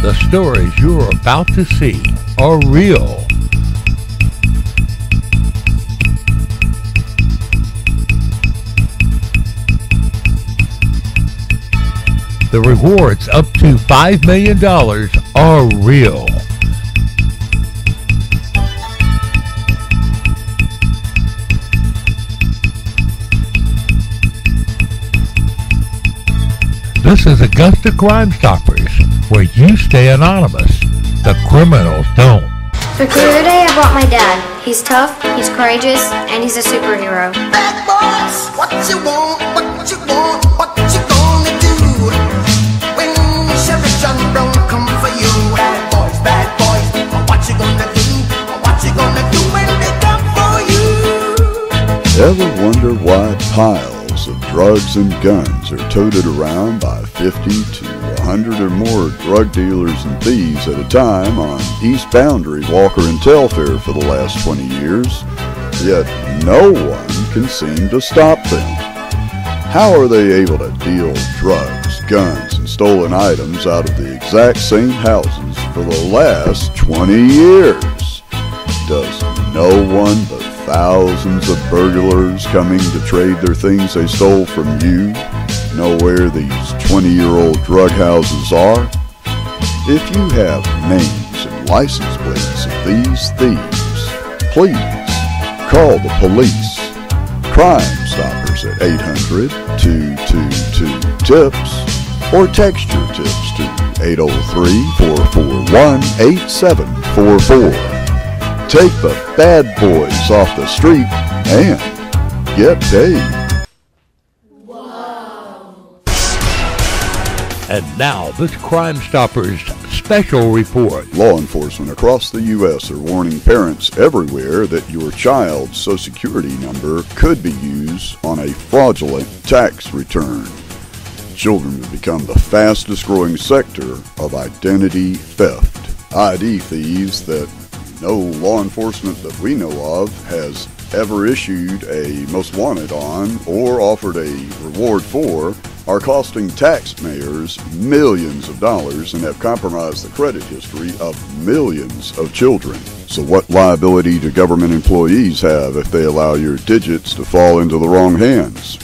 The stories you're about to see are real. The rewards up to $5 million are real. This is Augusta Crime Stoppers, where you stay anonymous. The criminals don't. For career day, I brought my dad. He's tough, he's courageous, and he's a superhero. Bad boys, what you want, what you want, what you gonna do? When Sheriff John Brown come for you. Bad boys, what you gonna do? What you gonna do when they come for you? Ever wonder why piles of drugs and guns are toted around by 50 to 100 or more drug dealers and thieves at a time on East Boundary, Walker and Telfair for the last 20 years, yet no one can seem to stop them? How are they able to deal drugs, guns, and stolen items out of the exact same houses for the last 20 years? Does no one but thousands of burglars coming to trade their things they stole from you know where these 20-year-old drug houses are? If you have names and license plates of these thieves, please call the police. Crime Stoppers at 800-222-TIPS or text your tips to 803-441-8744. Take the bad boys off the street and get paid. And now, this Crime Stoppers special report. Law enforcement across the U.S. are warning parents everywhere that your child's Social Security number could be used on a fraudulent tax return. Children have become the fastest growing sector of identity theft. ID thieves that no law enforcement that we know of has ever issued a most wanted on or offered a reward for are costing taxpayers millions of dollars and have compromised the credit history of millions of children. So what liability do government employees have if they allow your digits to fall into the wrong hands?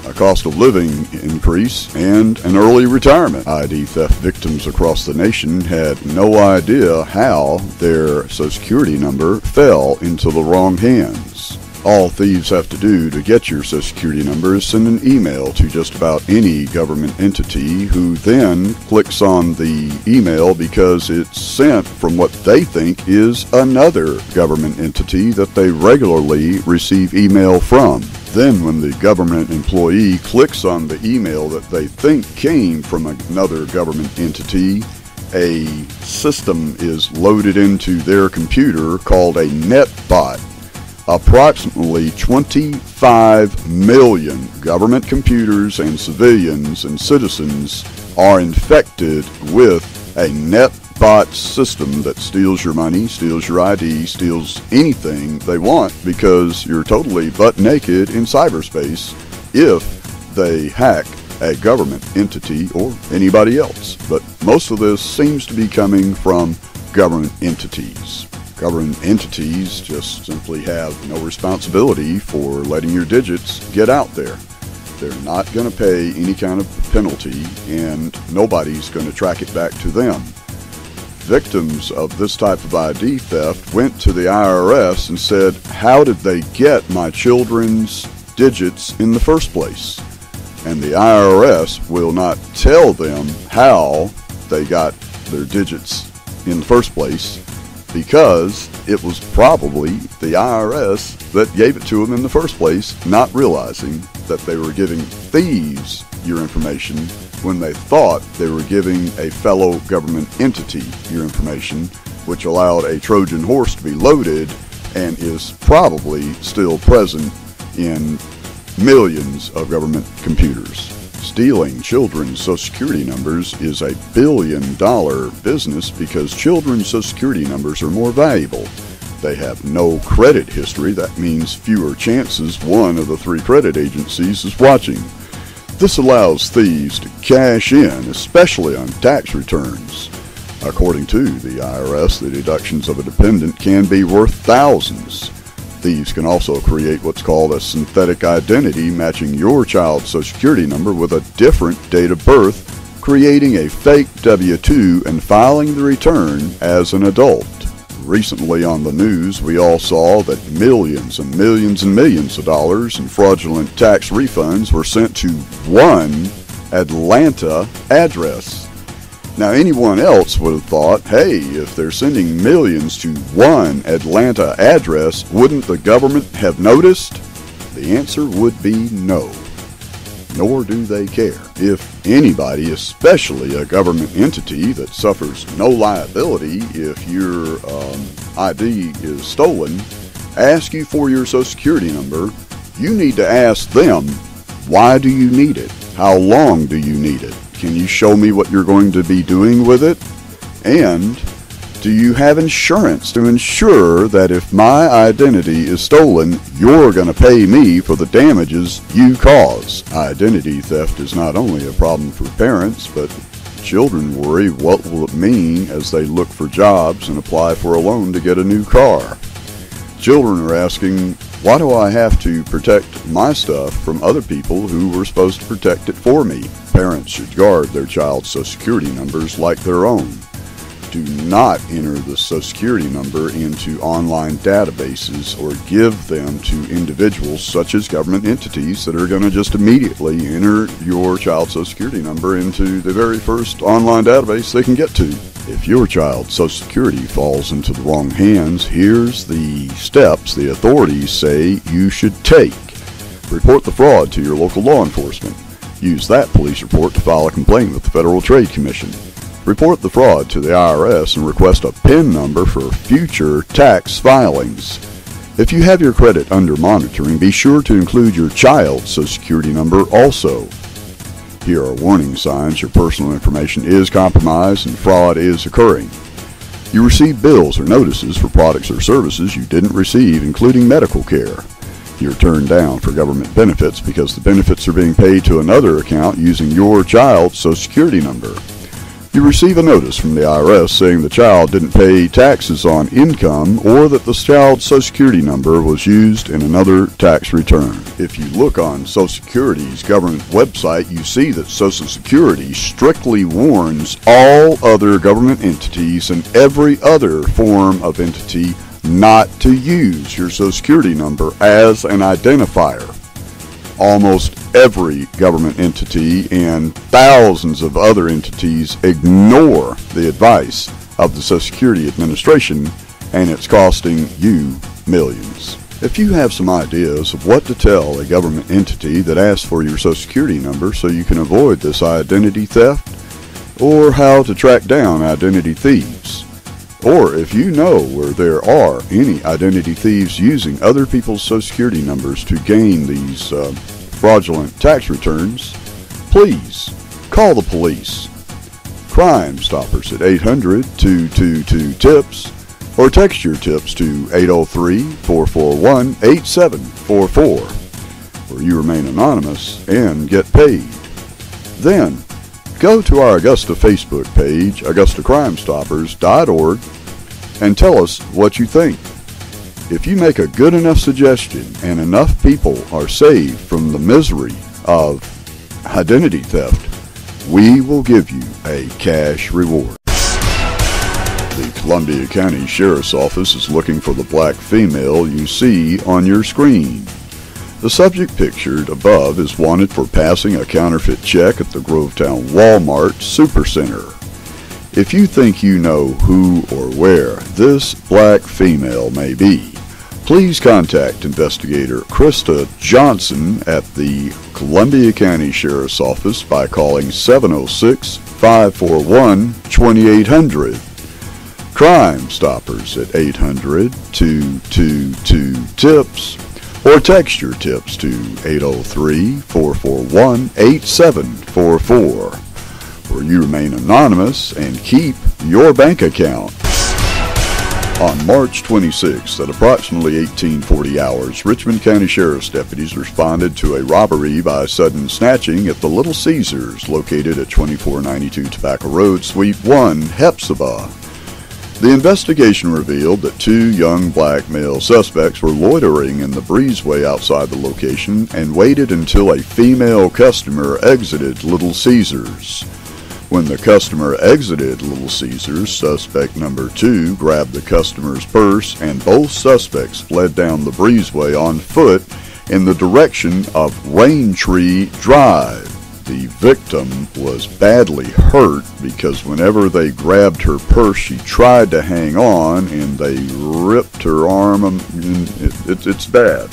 A cost of living increase, and an early retirement. ID theft victims across the nation had no idea how their Social Security number fell into the wrong hands. All thieves have to do to get your Social Security number is send an email to just about any government entity, who then clicks on the email because it's sent from what they think is another government entity that they regularly receive email from. Then when the government employee clicks on the email that they think came from another government entity, a system is loaded into their computer called a NetBot. Approximately 25 million government computers and civilians and citizens are infected with a NetBot system that steals your money, steals your ID, steals anything they want, because you're totally butt naked in cyberspace if they hack a government entity or anybody else. But most of this seems to be coming from government entities. Government entities just simply have no responsibility for letting your digits get out there. They're not going to pay any kind of penalty, and nobody's going to track it back to them. Victims of this type of ID theft went to the IRS and said, how did they get my children's digits in the first place? And the IRS will not tell them how they got their digits in the first place, because it was probably the IRS that gave it to them in the first place, not realizing that they were giving thieves your information when they thought they were giving a fellow government entity your information, which allowed a Trojan horse to be loaded and is probably still present in millions of government computers. Stealing children's Social Security numbers is a billion-dollar business because children's Social Security numbers are more valuable. They have no credit history. That means fewer chances one of the three credit agencies is watching. This allows thieves to cash in, especially on tax returns. According to the IRS, the deductions of a dependent can be worth thousands. Thieves can also create what's called a synthetic identity, matching your child's Social Security number with a different date of birth, creating a fake W-2 and filing the return as an adult. Recently on the news, we all saw that millions and millions and millions of dollars in fraudulent tax refunds were sent to one Atlanta address. Now, anyone else would have thought, hey, if they're sending millions to one Atlanta address, wouldn't the government have noticed? The answer would be no. Nor do they care. If anybody, especially a government entity that suffers no liability if your ID is stolen, ask you for your Social Security number, you need to ask them, why do you need it? How long do you need it? Can you show me what you're going to be doing with it? And do you have insurance to ensure that if my identity is stolen, you're going to pay me for the damages you cause? Identity theft is not only a problem for parents, but children worry what will it mean as they look for jobs and apply for a loan to get a new car. Children are asking, why do I have to protect my stuff from other people who were supposed to protect it for me? Parents should guard their child's Social Security numbers like their own. Do not enter the Social Security number into online databases or give them to individuals such as government entities that are going to just immediately enter your child's Social Security number into the very first online database they can get to. If your child's Social Security falls into the wrong hands, here's the steps the authorities say you should take. Report the fraud to your local law enforcement. Use that police report to file a complaint with the Federal Trade Commission. Report the fraud to the IRS and request a PIN number for future tax filings. If you have your credit under monitoring, be sure to include your child's Social Security number also. Here are warning signs your personal information is compromised and fraud is occurring. You receive bills or notices for products or services you didn't receive, including medical care. You're turned down for government benefits because the benefits are being paid to another account using your child's Social Security number. You receive a notice from the IRS saying the child didn't pay taxes on income or that the child's Social Security number was used in another tax return. If you look on Social Security's government website, you see that Social Security strictly warns all other government entities and every other form of entity not to use your Social Security number as an identifier. Almost every government entity and thousands of other entities ignore the advice of the Social Security Administration, and it's costing you millions. If you have some ideas of what to tell a government entity that asks for your Social Security number so you can avoid this identity theft, or how to track down identity thieves, or if you know where there are any identity thieves using other people's Social Security numbers to gain these fraudulent tax returns, please call the police. Crime Stoppers at 800-222-TIPS or text your tips to 803-441-8744, where you remain anonymous and get paid. Then go to our Augusta Facebook page, AugustaCrimeStoppers.org, and tell us what you think. If you make a good enough suggestion and enough people are saved from the misery of identity theft, we will give you a cash reward. The Columbia County Sheriff's Office is looking for the black female you see on your screen. The subject pictured above is wanted for passing a counterfeit check at the Grovetown Walmart Supercenter. If you think you know who or where this black female may be, please contact Investigator Krista Johnson at the Columbia County Sheriff's Office by calling 706-541-2800. Crime Stoppers at 800-222-TIPS or text your tips to 803-441-8744, where you remain anonymous and keep your bank account. On March 26th, at approximately 1840 hours, Richmond County Sheriff's deputies responded to a robbery by sudden snatching at the Little Caesars, located at 2492 Tobacco Road, Suite 1, Hepzibah. The investigation revealed that two young black male suspects were loitering in the breezeway outside the location and waited until a female customer exited Little Caesars. When the customer exited Little Caesars, suspect number 2 grabbed the customer's purse, and both suspects fled down the breezeway on foot in the direction of Raintree Drive. The victim was badly hurt because whenever they grabbed her purse, she tried to hang on, and they ripped her arm. It's bad.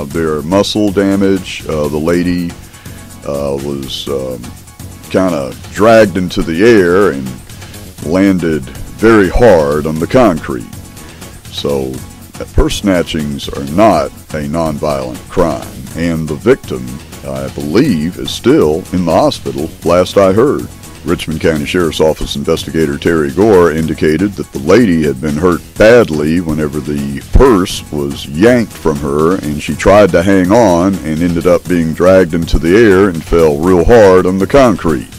There are muscle damage. The lady was kind of dragged into the air and landed very hard on the concrete. So purse snatchings are not a nonviolent crime, and the victim, I believe, is still in the hospital, last I heard. Richmond County Sheriff's Office investigator Terry Gore indicated that the lady had been hurt badly whenever the purse was yanked from her, and she tried to hang on and ended up being dragged into the air and fell real hard on the concrete.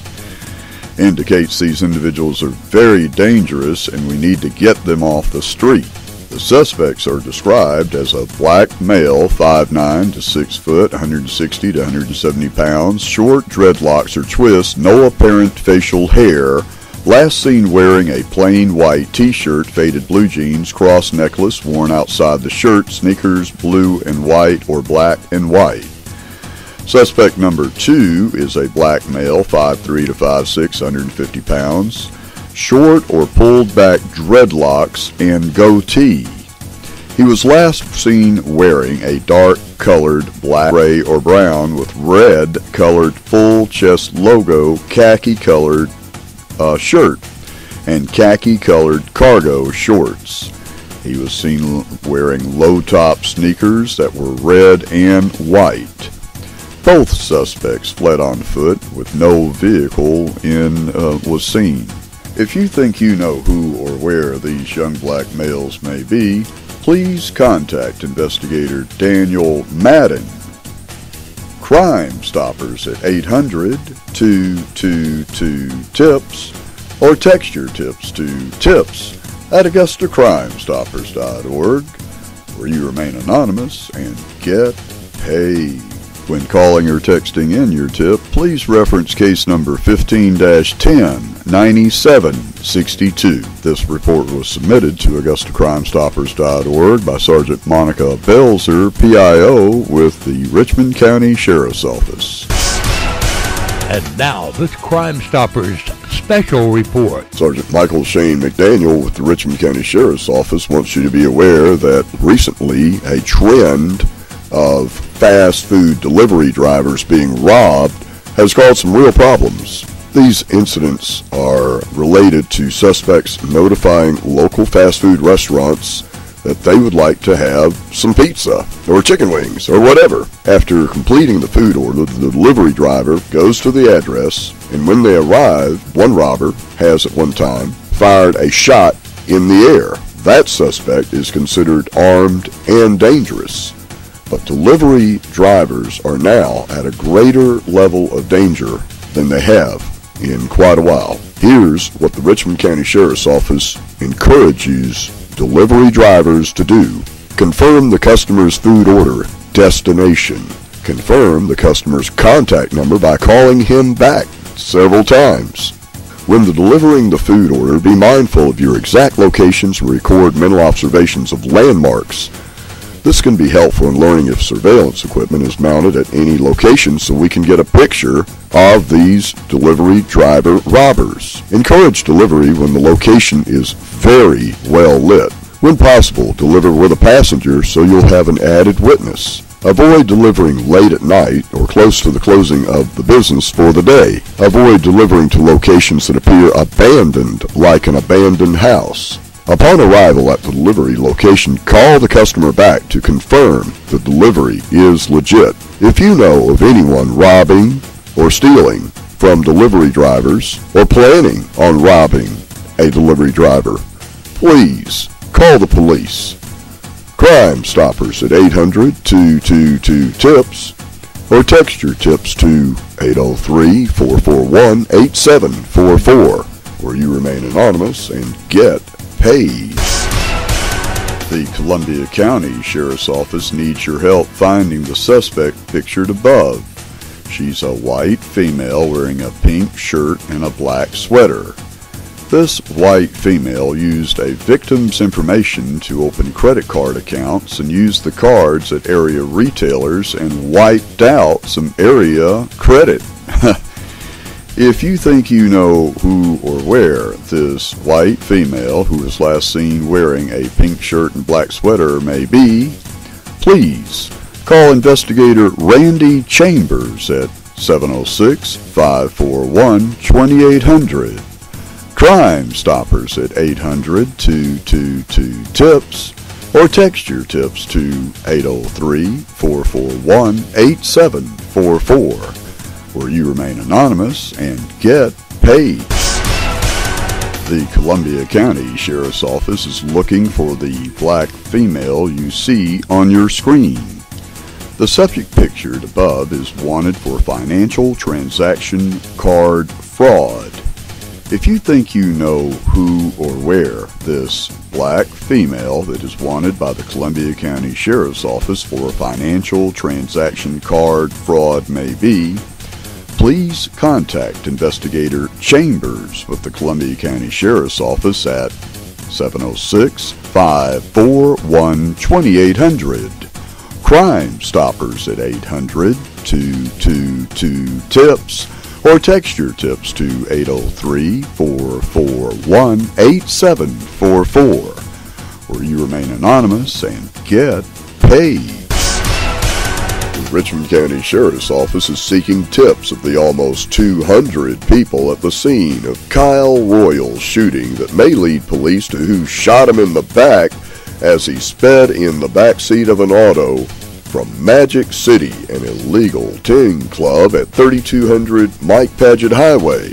Indicates these individuals are very dangerous and we need to get them off the street. The suspects are described as a black male, 5'9" to 6 foot, 160 to 170 pounds, short dreadlocks or twists, no apparent facial hair, last seen wearing a plain white t-shirt, faded blue jeans, cross necklace worn outside the shirt, sneakers blue and white or black and white. Suspect number 2 is a black male, 5'3" to 5'6", 150 pounds, short or pulled back dreadlocks and goatee. He was last seen wearing a dark colored black, gray, or brown with red colored full chest logo, khaki colored shirt, and khaki colored cargo shorts. He was seen wearing low top sneakers that were red and white. Both suspects fled on foot with no vehicle was seen. If you think you know who or where these young black males may be, please contact investigator Daniel Madden. Crime Stoppers at 800-222-TIPS or text your tips to tips@AugustaCrimeStoppers.org, where you remain anonymous and get paid. When calling or texting in your tip, please reference case number 15-10-9762. This report was submitted to AugustaCrimeStoppers.org by Sergeant Monica Belzer, PIO, with the Richmond County Sheriff's Office. And now, this Crime Stoppers special report. Sergeant Michael Shane McDaniel with the Richmond County Sheriff's Office wants you to be aware that recently a trend of fast food delivery drivers being robbed has caused some real problems. These incidents are related to suspects notifying local fast food restaurants that they would like to have some pizza or chicken wings or whatever. After completing the food order, the delivery driver goes to the address, and when they arrive, one robber has at one time fired a shot in the air. That suspect is considered armed and dangerous. But delivery drivers are now at a greater level of danger than they have in quite a while. Here's what the Richmond County Sheriff's Office encourages delivery drivers to do. Confirm the customer's food order destination. Confirm the customer's contact number by calling him back several times. When delivering the food order, be mindful of your exact locations and record mental observations of landmarks. This can be helpful in learning if surveillance equipment is mounted at any location so we can get a picture of these delivery driver robbers. Encourage delivery when the location is very well lit. When possible, deliver with a passenger so you'll have an added witness. Avoid delivering late at night or close to the closing of the business for the day. Avoid delivering to locations that appear abandoned, like an abandoned house. Upon arrival at the delivery location, call the customer back to confirm the delivery is legit. If you know of anyone robbing or stealing from delivery drivers or planning on robbing a delivery driver, please Call the police. Crime Stoppers at 800-222-TIPS or text your tips to 803-441-8744 where you remain anonymous and get paid. The Columbia County Sheriff's Office needs your help finding the suspect pictured above. She's a white female wearing a pink shirt and a black sweater. This white female used a victim's information to open credit card accounts and used the cards at area retailers and wiped out some area credit. If you think you know who or where this white female who was last seen wearing a pink shirt and black sweater may be, please call investigator Randy Chambers at 706-541-2800. Crime Stoppers at 800-222-TIPS or text your tips to 803-441-8744 where you remain anonymous and get paid. The Columbia County Sheriff's Office is looking for the black female you see on your screen. The subject pictured above is wanted for financial transaction card fraud. If you think you know who or where this black female that is wanted by the Columbia County Sheriff's Office for financial transaction card fraud may be, please contact Investigator Chambers with the Columbia County Sheriff's Office at 706-541-2800. Crime Stoppers at 800-222-TIPS or text your tips to 803-441-8744 where you remain anonymous and get paid. The Richmond County Sheriff's Office is seeking tips of the almost 200 people at the scene of Kyle Royal's shooting that may lead police to who shot him in the back as he sped in the backseat of an auto from Magic City, an illegal ting club at 3200 Mike Paget Highway.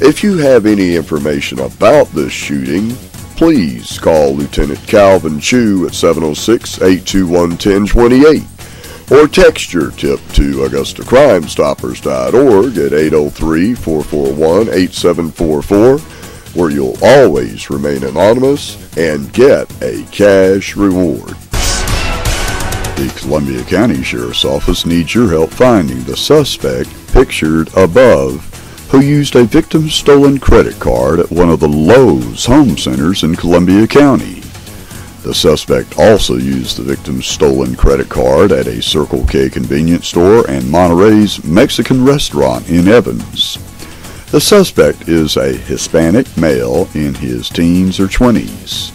If you have any information about this shooting, please call Lieutenant Calvin Chu at 706-821-1028 or text your tip to AugustaCrimeStoppers.org at 803-441-8744 where you'll always remain anonymous and get a cash reward. The Columbia County Sheriff's Office needs your help finding the suspect pictured above who used a victim's stolen credit card at one of the Lowe's home centers in Columbia County. The suspect also used the victim's stolen credit card at a Circle K convenience store and Monterey's Mexican restaurant in Evans. The suspect is a Hispanic male in his teens or 20s.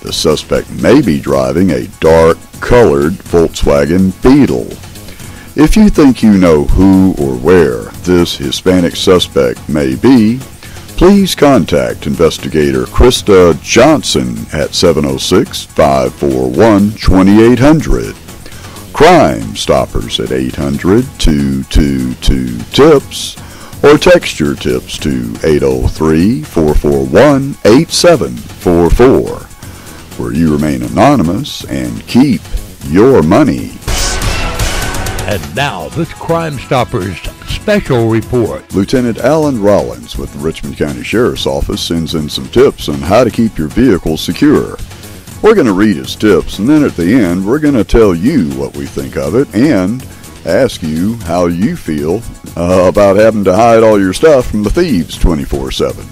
The suspect may be driving a dark-colored Volkswagen Beetle. If you think you know who or where this Hispanic suspect may be, please contact Investigator Krista Johnson at 706-541-2800. Crime Stoppers at 800-222-TIPS or text your tips to 803-441-8744 where you remain anonymous and keep your money. And now, this Crime Stoppers special report. Lieutenant Alan Rollins with the Richmond County Sheriff's Office sends in some tips on how to keep your vehicle secure. We're going to read his tips, and then at the end, we're going to tell you what we think of it and ask you how you feel about having to hide all your stuff from the thieves 24/7.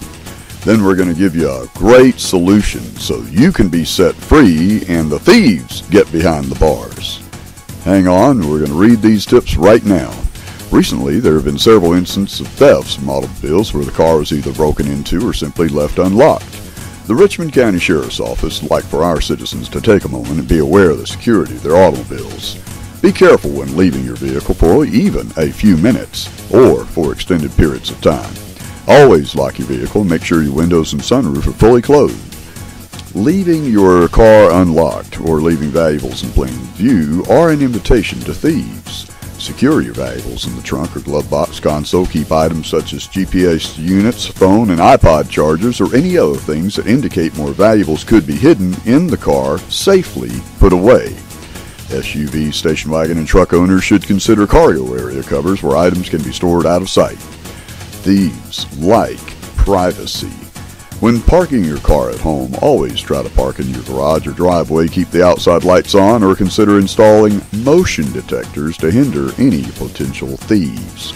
Then we're going to give you a great solution so you can be set free and the thieves get behind the bars. Hang on, we're going to read these tips right now. Recently, there have been several instances of thefts from automobiles where the car was either broken into or simply left unlocked. The Richmond County Sheriff's Office would like for our citizens to take a moment and be aware of the security of their automobiles. Be careful when leaving your vehicle for even a few minutes or for extended periods of time. Always lock your vehicle and make sure your windows and sunroof are fully closed. Leaving your car unlocked or leaving valuables in plain view are an invitation to thieves. Secure your valuables in the trunk or glove box console. Keep items such as GPS units, phone and iPod chargers, or any other things that indicate more valuables could be hidden in the car safely put away. SUV, station wagon, and truck owners should consider cargo area covers where items can be stored out of sight. Thieves like privacy. When parking your car at home, always try to park in your garage or driveway. Keep the outside lights on or consider installing motion detectors to hinder any potential thieves.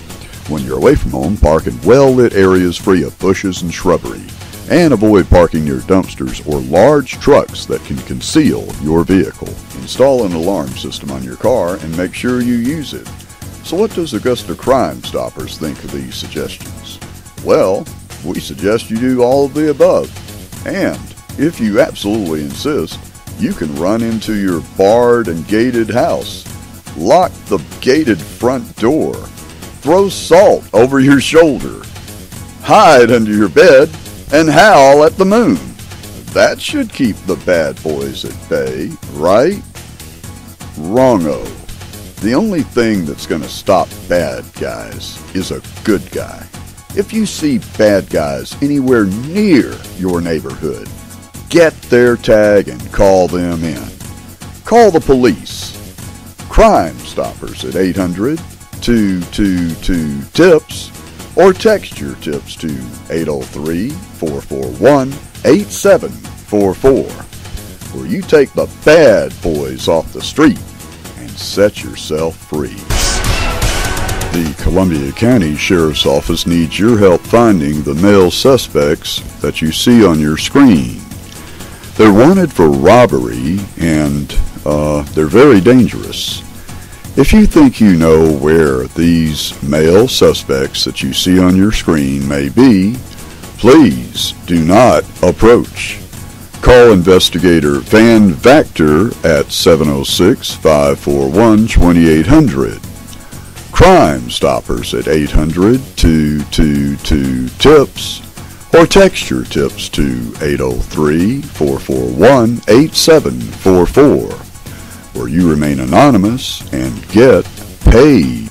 When you're away from home, park in well-lit areas free of bushes and shrubbery. And avoid parking near dumpsters or large trucks that can conceal your vehicle. Install an alarm system on your car and make sure you use it. So what does Augusta Crime Stoppers think of these suggestions? Well, we suggest you do all of the above. And if you absolutely insist, you can run into your barred and gated house, lock the gated front door, throw salt over your shoulder, hide under your bed, and howl at the moon. That should keep the bad boys at bay, right? Wrong-o. The only thing that's going to stop bad guys is a good guy. If you see bad guys anywhere near your neighborhood, get their tag and call them in. Call the police. Crime Stoppers at 800-222-TIPS or text your tips to 803-441-8744, where you take the bad boys off the street and set yourself free. The Columbia County Sheriff's Office needs your help finding the male suspects that you see on your screen. They're wanted for robbery and they're very dangerous. If you think you know where these male suspects that you see on your screen may be, please do not approach. Call investigator Van Vactor at 706-541-2800. Crime Stoppers at 800-222-TIPS or text your tips to 803-441-8744, where you remain anonymous and get paid.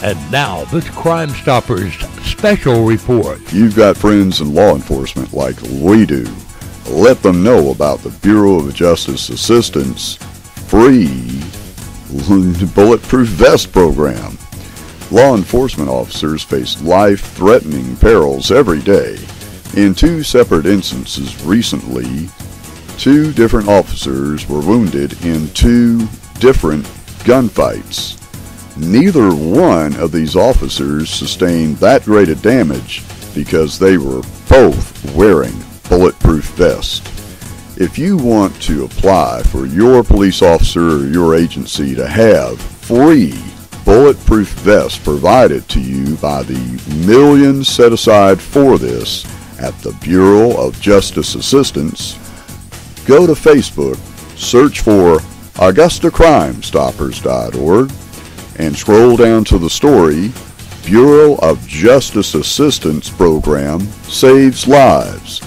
And now, this Crime Stoppers special report. You've got friends in law enforcement like we do. Let them know about the Bureau of Justice Assistance free bulletproof vest program. Law enforcement officers face life-threatening perils every day. In two separate instances recently, 2 different officers were wounded in 2 different gunfights. Neither one of these officers sustained that great a damage because they were both wearing bulletproof vests. If you want to apply for your police officer or your agency to have free bulletproof vests provided to you by the millions set aside for this at the Bureau of Justice Assistance, go to Facebook, search for AugustaCrimeStoppers.org, and scroll down to the story, Bureau of Justice Assistance Program Saves Lives.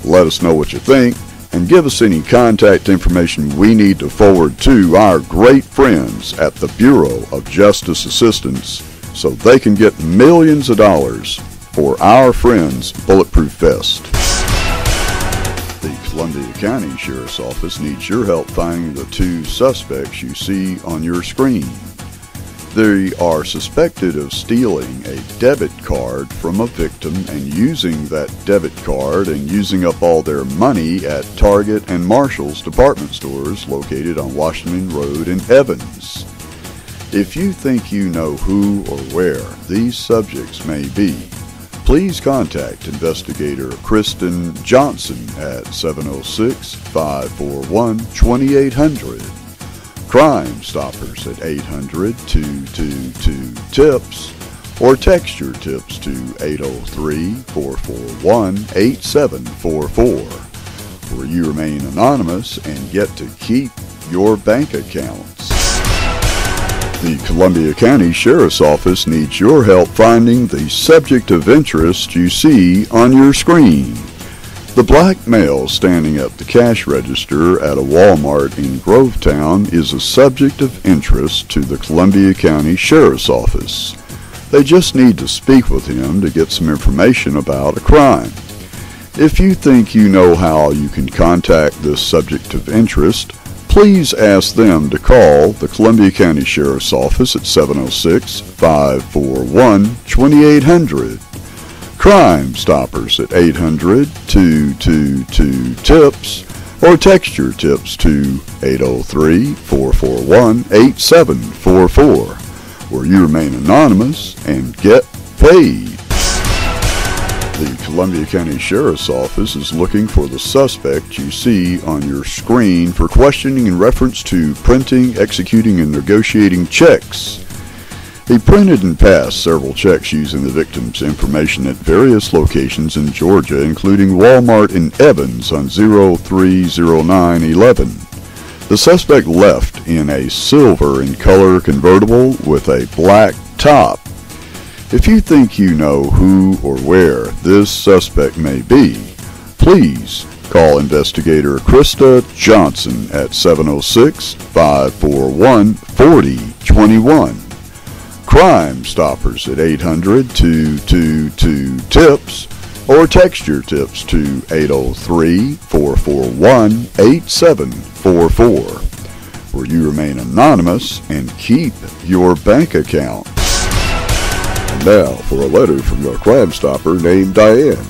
Let us know what you think, and give us any contact information we need to forward to our great friends at the Bureau of Justice Assistance so they can get millions of dollars for our friends' bulletproof vest. The Columbia County Sheriff's Office needs your help finding the 2 suspects you see on your screen. They are suspected of stealing a debit card from a victim and using that debit card and using up all their money at Target and Marshall's department stores located on Washington Road in Evans. If you think you know who or where these subjects may be, please contact investigator Kristen Johnson at 706-541-2800. Crime Stoppers at 800-222-TIPS or text your tips to 803-441-8744, where you remain anonymous and get to keep your bank accounts. The Columbia County Sheriff's Office needs your help finding the subject of interest you see on your screen. The black male standing at the cash register at a Walmart in Grovetown is a subject of interest to the Columbia County Sheriff's Office. They just need to speak with him to get some information about a crime. If you think you know how you can contact this subject of interest, please ask them to call the Columbia County Sheriff's Office at 706-541-2800. Crime Stoppers at 800-222-TIPS, or text your tips to 803-441-8744, where you remain anonymous and get paid. The Columbia County Sheriff's Office is looking for the suspect you see on your screen for questioning in reference to printing, executing, and negotiating checks. He printed and passed several checks using the victim's information at various locations in Georgia, including Walmart in Evans on 030911. The suspect left in a silver in color convertible with a black top. If you think you know who or where this suspect may be, please call investigator Krista Johnson at 706-541-4021. Crime Stoppers at 800-222-TIPS, or text your tips to 803-441-8744, where you remain anonymous and keep your bank account. And now for a letter from your Crime Stopper named Diane.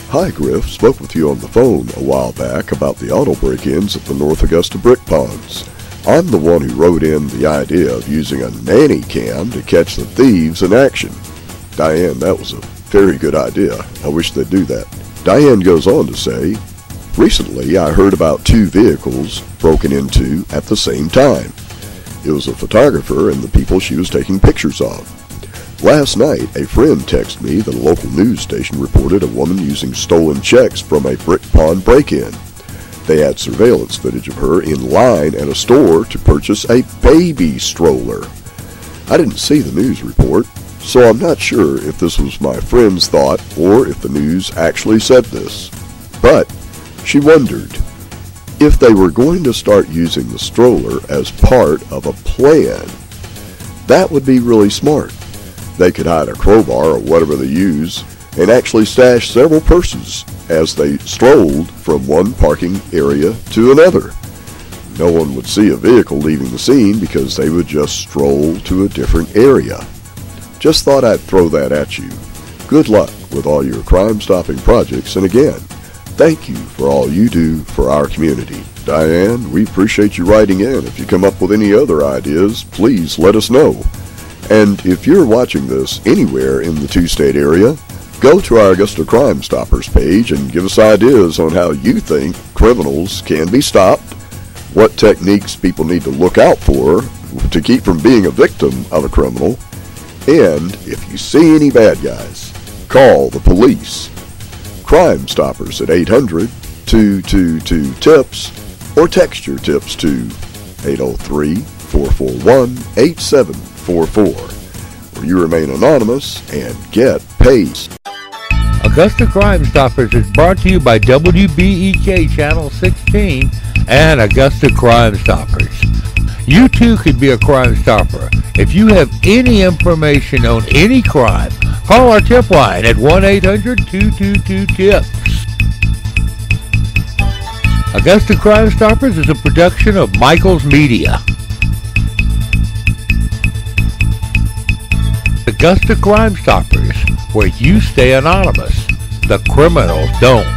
Hi Griff, spoke with you on the phone a while back about the auto break-ins at the North Augusta brick ponds. I'm the one who wrote in the idea of using a nanny cam to catch the thieves in action. Diane, that was a very good idea. I wish they'd do that. Diane goes on to say, recently I heard about two vehicles broken into at the same time. It was a photographer and the people she was taking pictures of. Last night, a friend texted me that a local news station reported a woman using stolen checks from a brick pond break-in. They had surveillance footage of her in line at a store to purchase a baby stroller. I didn't see the news report, so I'm not sure if this was my friend's thought or if the news actually said this. But she wondered if they were going to start using the stroller as part of a plan. That would be really smart. They could hide a crowbar or whatever they use and actually stash several purses as they strolled from one parking area to another. No one would see a vehicle leaving the scene because they would just stroll to a different area. Just thought I'd throw that at you. Good luck with all your crime-stopping projects, and again, thank you for all you do for our community. Diane, we appreciate you writing in. If you come up with any other ideas, please let us know. And if you're watching this anywhere in the two-state area, go to our Augusta Crime Stoppers page and give us ideas on how you think criminals can be stopped, what techniques people need to look out for to keep from being a victim of a criminal, and if you see any bad guys, call the police. Crime Stoppers at 800-222-TIPS, or text your tips to 803-441-8744, where you remain anonymous and get paid. Augusta Crime Stoppers is brought to you by WBEK Channel 16 and Augusta Crime Stoppers. You too could be a Crime Stopper. If you have any information on any crime, call our tip line at 1-800-222-TIPS. Augusta Crime Stoppers is a production of Michael's Media. Augusta Crime Stoppers, where you stay anonymous. The criminals don't.